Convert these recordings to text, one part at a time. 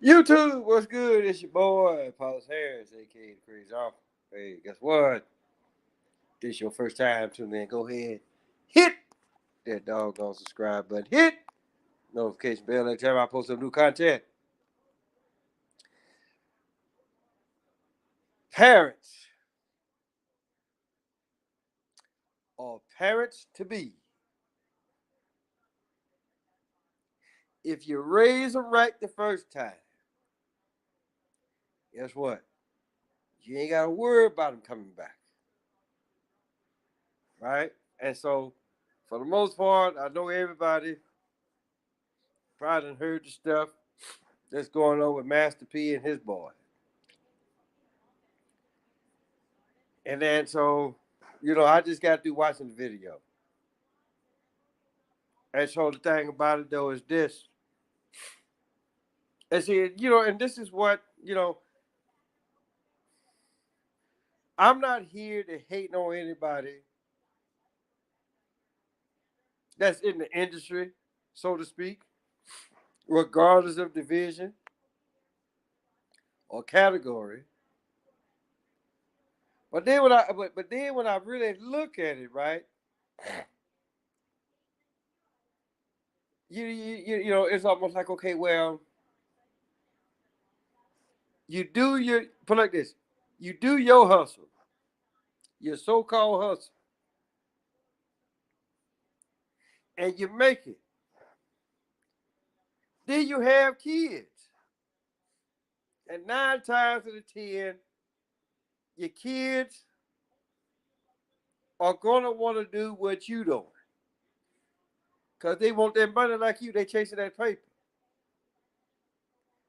YouTube, what's good? It's your boy, Paulus Harris, aka the Crazy Off. Hey, guess what? This your first time tuning in. Go ahead, hit that doggone subscribe button. Hit notification bell every time I post some new content. Parents or parents to be. If you raise them right the first time, guess what? You ain't gotta worry about them coming back, right? And so, for the most part, I know everybody probably done heard the stuff that's going on with Master P and his boy. And then I just got through watching the video. And so the thing about it though is this. And see, and this is what, I'm not here to hate on anybody that's in the industry, so to speak, regardless of division or category. But then when I really look at it, right, it's almost like, okay, well, you do your put it like this. You do your hustle, your so-called hustle, and you make it. Then you have kids. And 9 times out of 10, your kids are gonna want to do what you doing. Cause they want their money like you, they chasing that paper.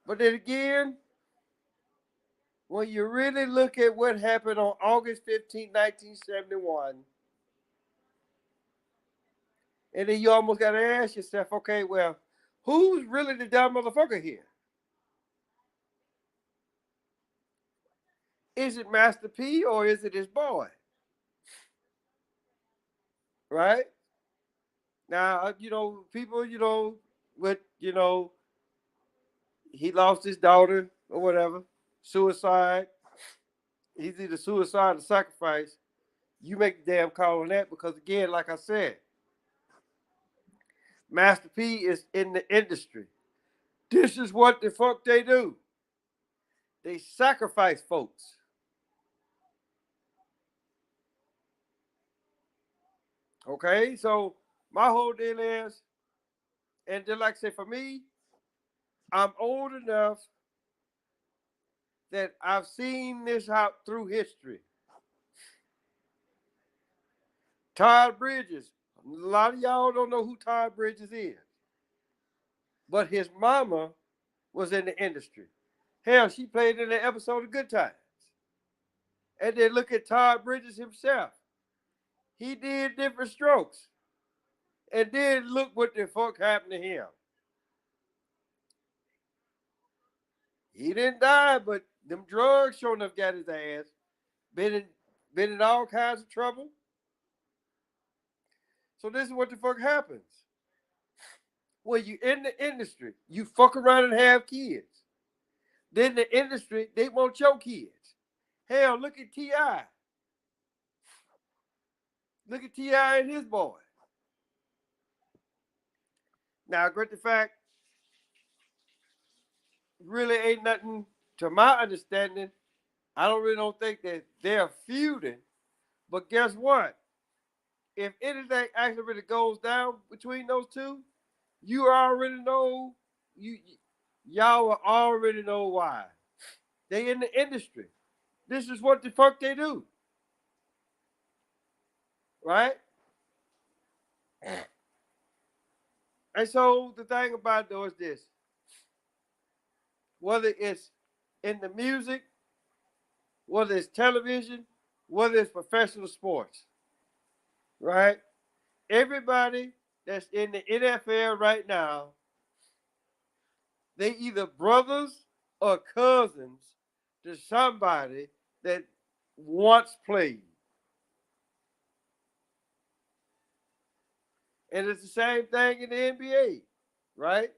But then again, when you really look at what happened on August 15th, 1971, and then you almost gotta ask yourself, okay, well, who's really the dumb motherfucker here? Is it Master P or is it his boy? Right? Now, people, with, he lost his daughter or whatever, suicide. He's either suicide or sacrifice. You make the damn call on that because, again, like I said, Master P is in the industry. This is what the fuck they do. They sacrifice folks. Okay, so my whole deal is, and just like I say, for me, I'm old enough that I've seen this out through history. Todd Bridges. A lot of y'all don't know who Todd Bridges is, but his mama was in the industry. Hell, she played in an episode of Good Times. And then look at Todd Bridges himself. He did different strokes. And then look what the fuck happened to him. He didn't die, but them drugs sure enough got his ass. Been in, been in all kinds of trouble. So this is what the fuck happens. When you in the industry, you fuck around and have kids. Then the industry, they want your kids. Hell, look at T.I. Look at T.I. and his boy. Now, great the fact, really ain't nothing, to my understanding, I don't think that they're feuding. But guess what? If anything actually really goes down between those two, you already know you y'all will already know why. They in the industry. This is what the fuck they do. Right? And so the thing about it though is this. Whether it's in the music, whether it's television, whether it's professional sports, right? Everybody that's in the NFL right now, they either brothers or cousins to somebody that once played. And it's the same thing in the NBA, right?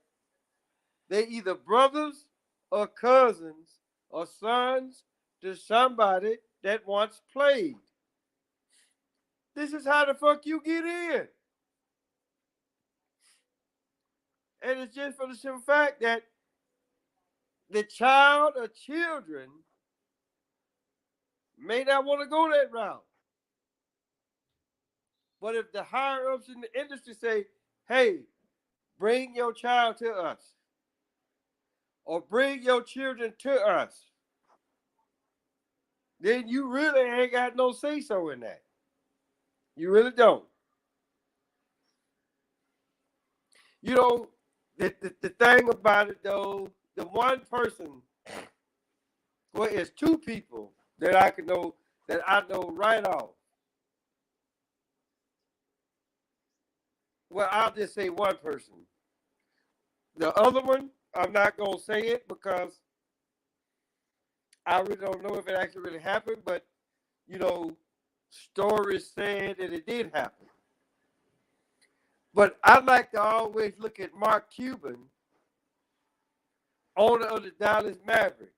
They either brothers or cousins or sons to somebody that once played. This is how the fuck you get in. And it's just for the simple fact that the child or children may not want to go that route. But if the higher ups in the industry say, hey, bring your child to us, or bring your children to us, then you really ain't got no say-so in that. You really don't. You know, the thing about it, though, the one person, well, it's two people that I know right off. Well, I'll just say one person. The other one, I'm not going to say it because I really don't know if it actually really happened, but, you know, stories said that it did happen. But I like to always look at Mark Cuban, owner of the Dallas Mavericks.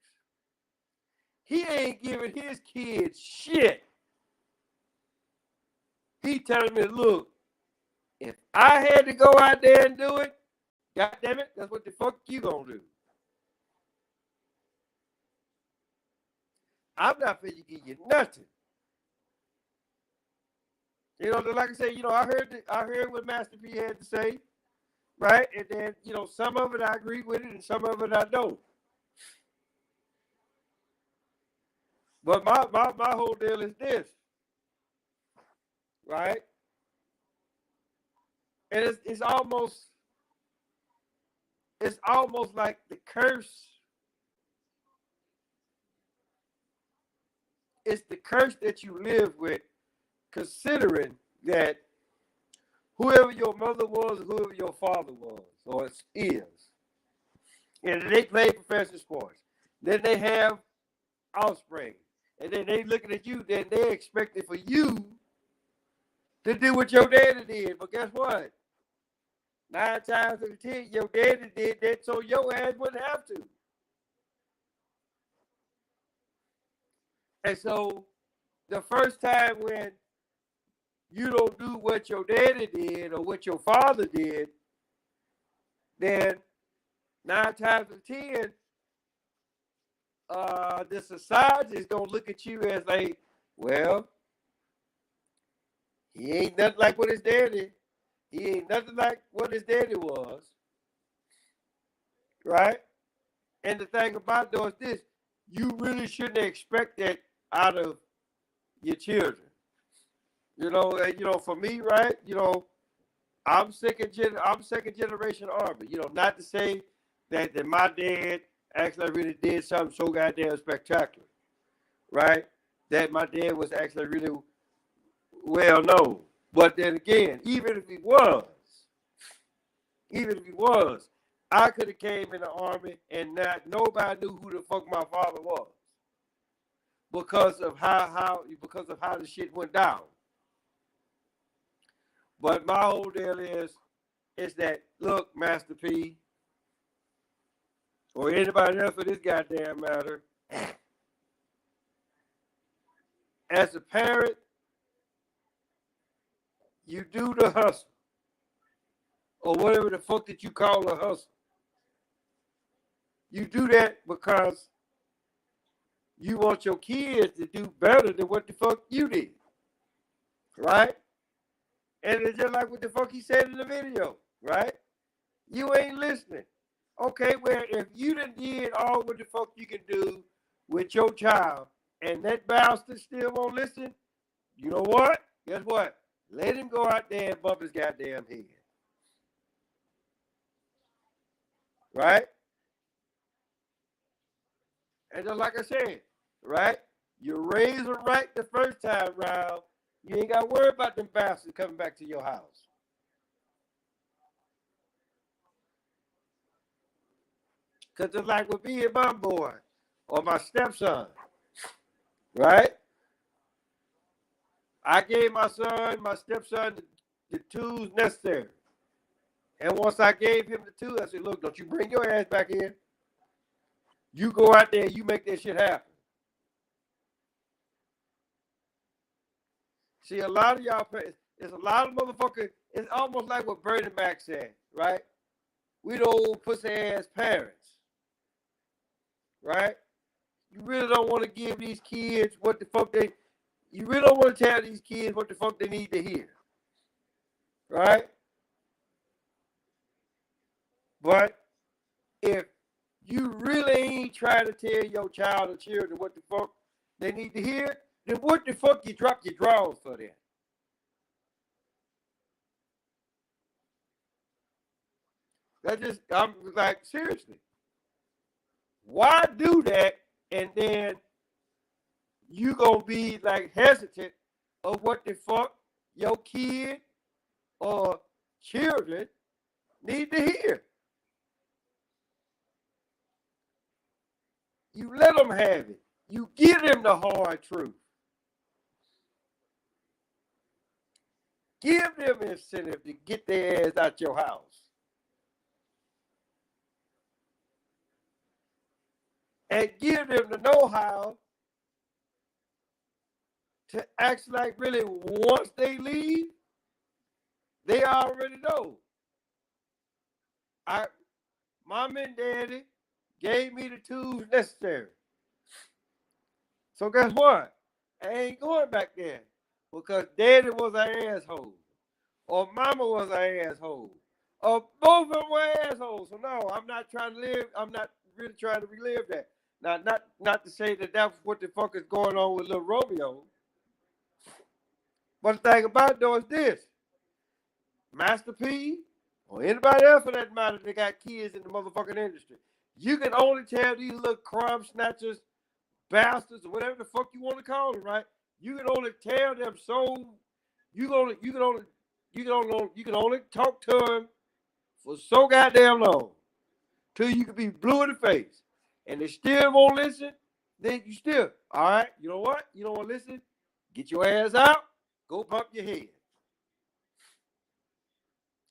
He ain't giving his kids shit. He telling me, look, if I had to go out there and do it, God damn it, that's what the fuck you gonna do. I'm not finna give you nothing. You know, like I said, you know, I heard what Master P had to say, right? And then, you know, some of it I agree with it and some of it I don't. But my whole deal is this, right? And it's almost like the curse. It's the curse that you live with, considering that whoever your mother was, whoever your father was, or is, and they play professional sports, then they have offspring, and then they looking at you, then they expecting for you to do what your daddy did. But guess what? 9 times out of 10, your daddy did that, so your ass wouldn't have to. And so the first time when you don't do what your daddy did or what your father did, then 9 times out of 10, the society is going to look at you as like, well, he ain't nothing like what his daddy. He ain't nothing like what his daddy was. Right? And the thing about it, though, is this. You really shouldn't expect that out of your children. You know, for me, right? You know, I'm second generation Army. You know, not to say that my dad actually really did something so goddamn spectacular, right? That my dad was actually really well known. But then again, even if he was, I could have came in the Army and not nobody knew who the fuck my father was because of how the shit went down. But my whole deal is that, look, Master P, or anybody else for this goddamn matter, as a parent, you do the hustle, or whatever the fuck that you call a hustle. You do that because you want your kids to do better than what the fuck you did, right? And it's just like what the fuck he said in the video, right? You ain't listening. Okay, well, if you done did all what the fuck you can do with your child and that bastard still won't listen, you know what? Guess what? Let him go out there and bump his goddamn head. Right? And just like I said, right? You raise them right the first time round. You ain't got to worry about them bastards coming back to your house. Because it's like with me and my boy or my stepson, right? I gave my stepson, the tools necessary. And once I gave him the tools, I said, look, don't you bring your ass back in. You go out there, you make that shit happen. See, a lot of y'all, it's a lot of motherfuckers. It's almost like what Bernie Mac said, right? We the old pussy ass parents, right? You really don't want to give these kids what the fuck they. You really don't want to tell these kids what the fuck they need to hear, right? But if you really ain't trying to tell your child or children what the fuck they need to hear, then what the fuck you drop your drawers for them? That just, I'm like, seriously. Why do that and then you gonna be like hesitant of what the fuck your kid or children need to hear? You let them have it. You give them the hard truth. Give them incentive to get their ass out your house. And give them the know-how to act like really once they leave, they already know. Mom and daddy gave me the tools necessary. So guess what? I ain't going back there because daddy was an asshole or mama was an asshole or both of them were assholes. So no, I'm not trying to live. I'm not really trying to relive that. Now, not to say that that's what the fuck is going on with Lil Romeo. But the thing about it though is this. Master P or anybody else for that matter that got kids in the motherfucking industry. You can only tell these little crumb snatchers, bastards, or whatever the fuck you want to call them, right? You can only tell them so. You can only talk to them for so goddamn long till you can be blue in the face, and they still won't listen. Then you still, all right. You know what? You don't want to listen. Get your ass out. Go bump your head.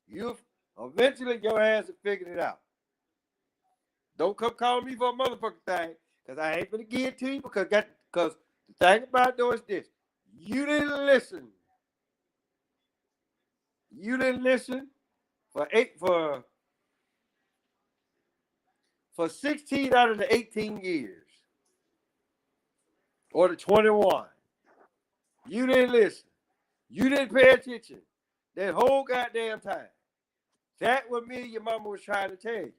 You eventually your ass will figure it out. Don't come calling me for a motherfucking thing, because I ain't gonna give it to you because the thing about it though is this. You didn't listen. You didn't listen for 16 out of the 18 years. Or the 21. You didn't listen. You didn't pay attention that whole goddamn time. That what me and your mama was trying to tell you.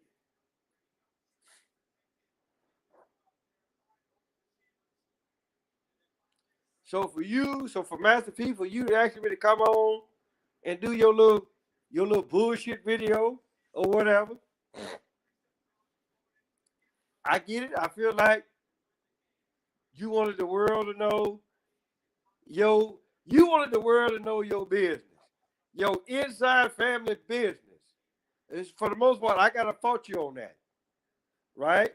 So for Master P, for you to actually really come on and do your little bullshit video or whatever, I get it. I feel like you wanted the world to know you wanted the world to know your business, your inside family business. It's, for the most part, I gotta fault you on that, right?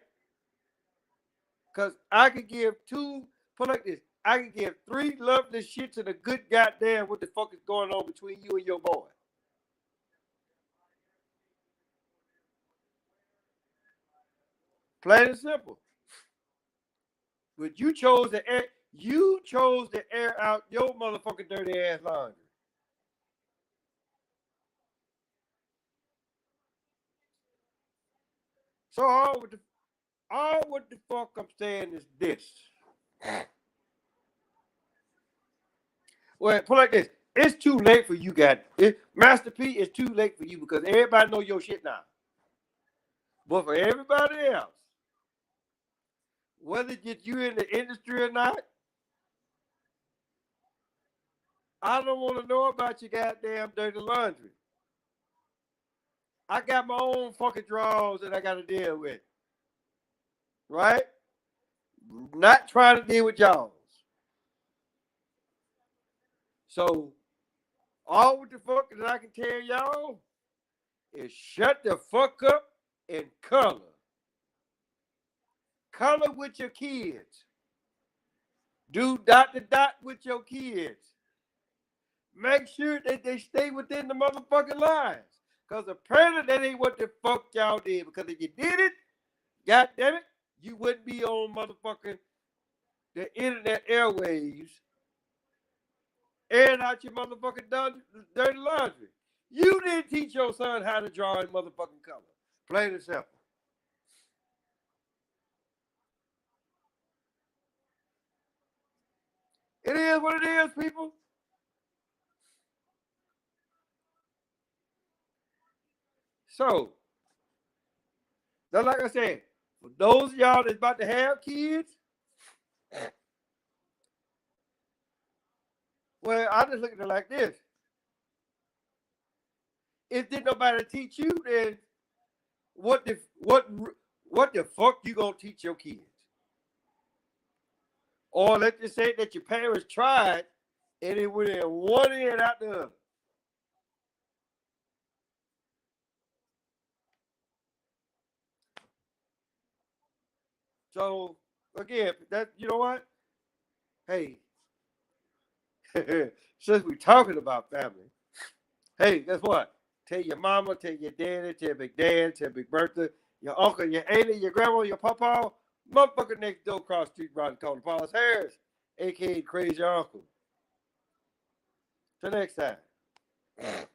Because I could give put like this, I could give 3 lovely shits and a good goddamn what the fuck is going on between you and your boy. Plain and simple. But you chose to air out your motherfucking dirty ass laundry. So all what the fuck I'm saying is this. Well, put like this. It's too late for you guys. Master P, it's too late for you because everybody know your shit now. But for everybody else, whether you in the industry or not, I don't want to know about your goddamn dirty laundry. I got my own fucking drawers that I got to deal with. Right? Not trying to deal with y'all. So, all what the fuck that I can tell y'all is shut the fuck up and color. Color with your kids. Do dot to dot with your kids. Make sure that they stay within the motherfucking lines. Because apparently that ain't what the fuck y'all did. Because if you did it, God damn it, you wouldn't be on motherfucking the internet airwaves airing out your motherfucking dirty laundry. You didn't teach your son how to draw in motherfucking color. Plain and simple. It is what it is, people. So, that's like I said, for those of y'all that's about to have kids, well, I just look at it like this. If did nobody teach you, then what the fuck you gonna teach your kids? Or let's just say that your parents tried and it went in one end out the other. So again, that you know what? Hey, since we're talking about family, hey, guess what? Tell your mama, tell your daddy, tell Big Dad, tell Big Bertha, your uncle, your auntie, your grandma, your papa, motherfucker next door across the street around the corner, Paulus Harris, aka Crazy Uncle. Till next time.